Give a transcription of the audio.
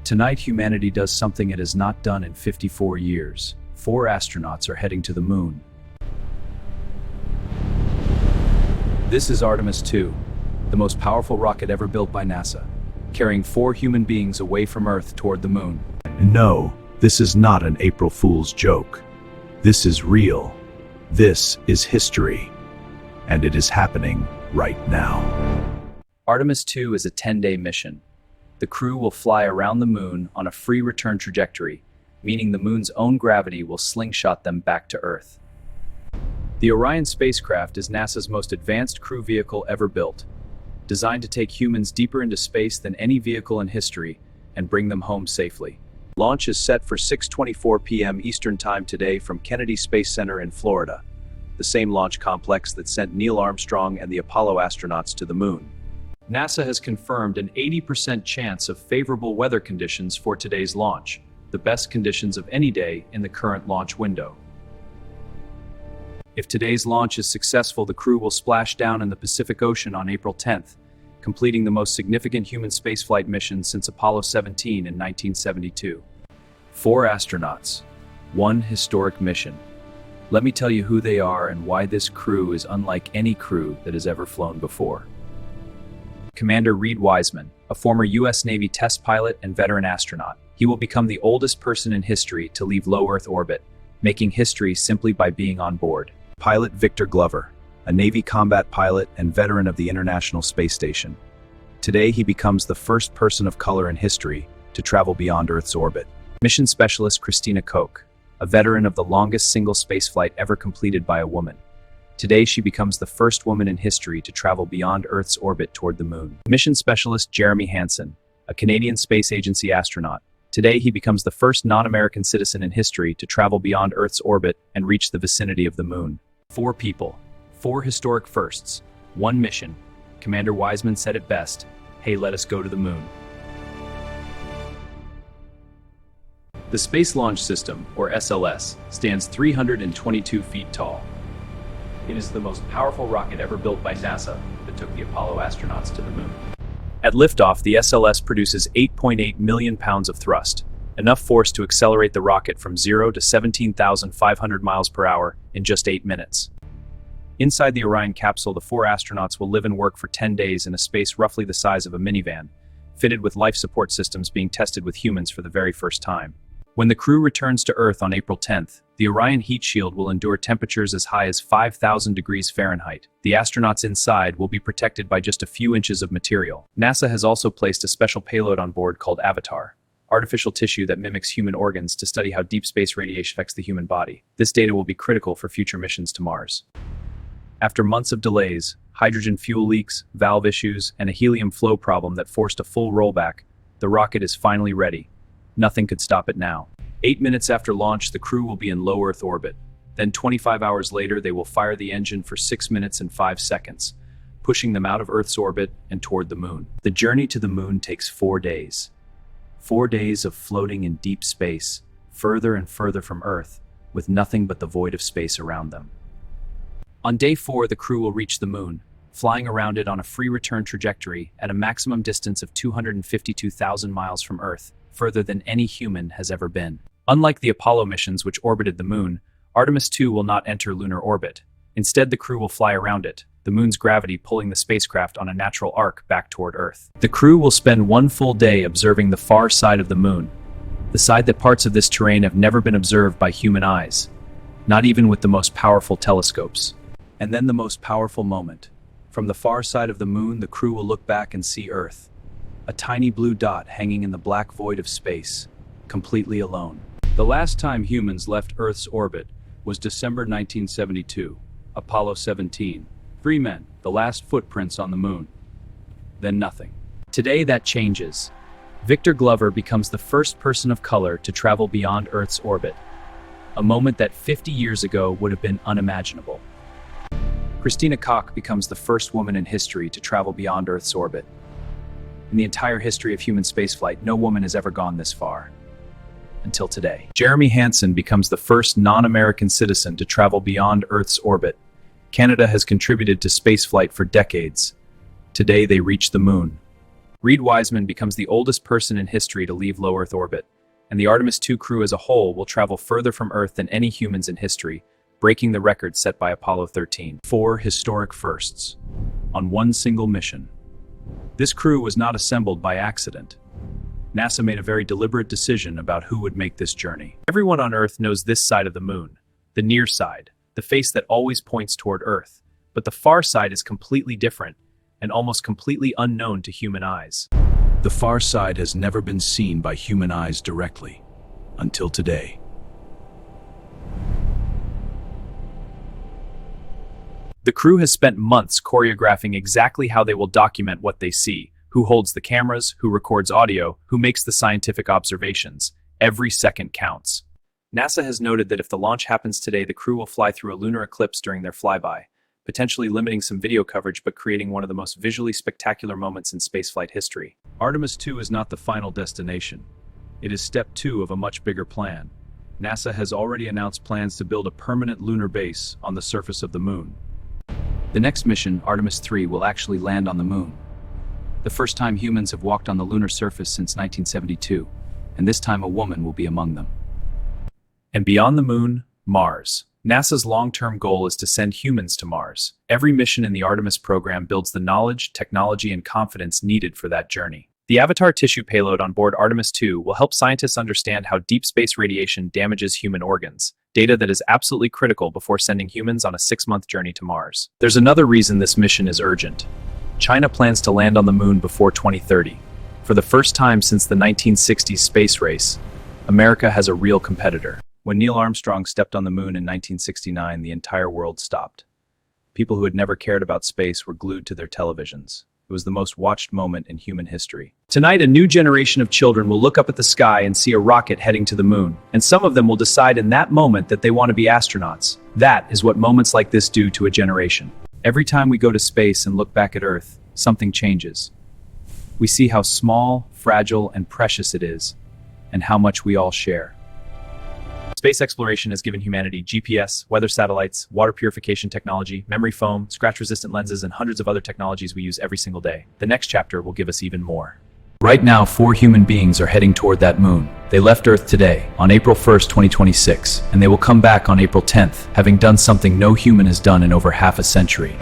Tonight, humanity does something it has not done in 54 years. 4 astronauts are heading to the moon. This is Artemis II, the most powerful rocket ever built by NASA, carrying 4 human beings away from Earth toward the moon. No, this is not an April Fool's joke. This is real. This is history. And it is happening right now. Artemis II is a 10-day mission. The crew will fly around the moon on a free return trajectory, meaning the moon's own gravity will slingshot them back to Earth. The Orion spacecraft is NASA's most advanced crew vehicle ever built, designed to take humans deeper into space than any vehicle in history and bring them home safely. Launch is set for 6:24 p.m. Eastern Time today from Kennedy Space Center in Florida, the same launch complex that sent Neil Armstrong and the Apollo astronauts to the moon. NASA has confirmed an 80% chance of favorable weather conditions for today's launch, the best conditions of any day in the current launch window. If today's launch is successful, the crew will splash down in the Pacific Ocean on April 10th, completing the most significant human spaceflight mission since Apollo 17 in 1972. 4 astronauts, 1 historic mission. Let me tell you who they are and why this crew is unlike any crew that has ever flown before. Commander Reid Wiseman, a former U.S. Navy test pilot and veteran astronaut. He will become the oldest person in history to leave low Earth orbit, making history simply by being on board. Pilot Victor Glover, a Navy combat pilot and veteran of the International Space Station. Today, he becomes the first person of color in history to travel beyond Earth's orbit. Mission Specialist Christina Koch, a veteran of the longest single spaceflight ever completed by a woman. Today, she becomes the first woman in history to travel beyond Earth's orbit toward the moon. Mission Specialist Jeremy Hansen, a Canadian Space Agency astronaut. Today, he becomes the first non-American citizen in history to travel beyond Earth's orbit and reach the vicinity of the moon. 4 people, 4 historic firsts, 1 mission. Commander Wiseman said it best, "Hey, let us go to the moon." The Space Launch System, or SLS, stands 322 feet tall. It is the most powerful rocket ever built by NASA that took the Apollo astronauts to the moon. At liftoff, the SLS produces 8.8 million pounds of thrust, enough force to accelerate the rocket from 0 to 17,500 miles per hour in just 8 minutes. Inside the Orion capsule, the 4 astronauts will live and work for 10 days in a space roughly the size of a minivan, fitted with life support systems being tested with humans for the very first time. When the crew returns to Earth on April 10th, the Orion heat shield will endure temperatures as high as 5,000 degrees Fahrenheit. The astronauts inside will be protected by just a few inches of material. NASA has also placed a special payload on board called Avatar, artificial tissue that mimics human organs to study how deep space radiation affects the human body. This data will be critical for future missions to Mars. After months of delays, hydrogen fuel leaks, valve issues, and a helium flow problem that forced a full rollback, the rocket is finally ready. Nothing could stop it now. 8 minutes after launch, the crew will be in low Earth orbit. Then 25 hours later, they will fire the engine for 6 minutes and 5 seconds, pushing them out of Earth's orbit and toward the moon. The journey to the moon takes 4 days. 4 days of floating in deep space, further and further from Earth, with nothing but the void of space around them. On day 4, the crew will reach the moon, flying around it on a free return trajectory at a maximum distance of 252,000 miles from Earth, further than any human has ever been. Unlike the Apollo missions which orbited the moon, Artemis II will not enter lunar orbit. Instead, the crew will fly around it, the moon's gravity pulling the spacecraft on a natural arc back toward Earth. The crew will spend 1 full day observing the far side of the moon, the side that parts of this terrain have never been observed by human eyes, not even with the most powerful telescopes. And then the most powerful moment. From the far side of the moon, the crew will look back and see Earth, a tiny blue dot hanging in the black void of space, completely alone. The last time humans left Earth's orbit was December 1972, Apollo 17. 3 men, the last footprints on the moon. Then nothing. Today that changes. Victor Glover becomes the first person of color to travel beyond Earth's orbit, a moment that 50 years ago would have been unimaginable. Christina Koch becomes the first woman in history to travel beyond Earth's orbit. In the entire history of human spaceflight, no woman has ever gone this far. Until today. Jeremy Hansen becomes the first non-American citizen to travel beyond Earth's orbit. Canada has contributed to spaceflight for decades. Today they reach the moon. Reed Wiseman becomes the oldest person in history to leave low Earth orbit, and the Artemis II crew as a whole will travel further from Earth than any humans in history, breaking the record set by Apollo 13. 4 historic firsts on one single mission. This crew was not assembled by accident. NASA made a very deliberate decision about who would make this journey. Everyone on Earth knows this side of the moon, the near side, the face that always points toward Earth, but the far side is completely different and almost completely unknown to human eyes. The far side has never been seen by human eyes directly, until today. The crew has spent months choreographing exactly how they will document what they see, who holds the cameras, who records audio, who makes the scientific observations. Every second counts. NASA has noted that if the launch happens today, the crew will fly through a lunar eclipse during their flyby, potentially limiting some video coverage but creating one of the most visually spectacular moments in spaceflight history. Artemis II is not the final destination. It is step 2 of a much bigger plan. NASA has already announced plans to build a permanent lunar base on the surface of the moon. The next mission, Artemis III, will actually land on the moon. The first time humans have walked on the lunar surface since 1972, and this time a woman will be among them. And beyond the moon, Mars. NASA's long-term goal is to send humans to Mars. Every mission in the Artemis program builds the knowledge, technology, and confidence needed for that journey. The Avatar tissue payload on board Artemis II will help scientists understand how deep space radiation damages human organs, data that is absolutely critical before sending humans on a 6-month journey to Mars. There's another reason this mission is urgent. China plans to land on the moon before 2030. For the first time since the 1960s space race, America has a real competitor. When Neil Armstrong stepped on the moon in 1969, the entire world stopped. People who had never cared about space were glued to their televisions. It was the most watched moment in human history. Tonight, a new generation of children will look up at the sky and see a rocket heading to the moon, and some of them will decide in that moment that they want to be astronauts. That is what moments like this do to a generation. Every time we go to space and look back at Earth, something changes. We see how small, fragile, and precious it is, and how much we all share. Space exploration has given humanity GPS, weather satellites, water purification technology, memory foam, scratch-resistant lenses, and hundreds of other technologies we use every single day. The next chapter will give us even more. Right now, 4 human beings are heading toward that moon. They left Earth today, on April 1st, 2026, and they will come back on April 10th, having done something no human has done in over half a century.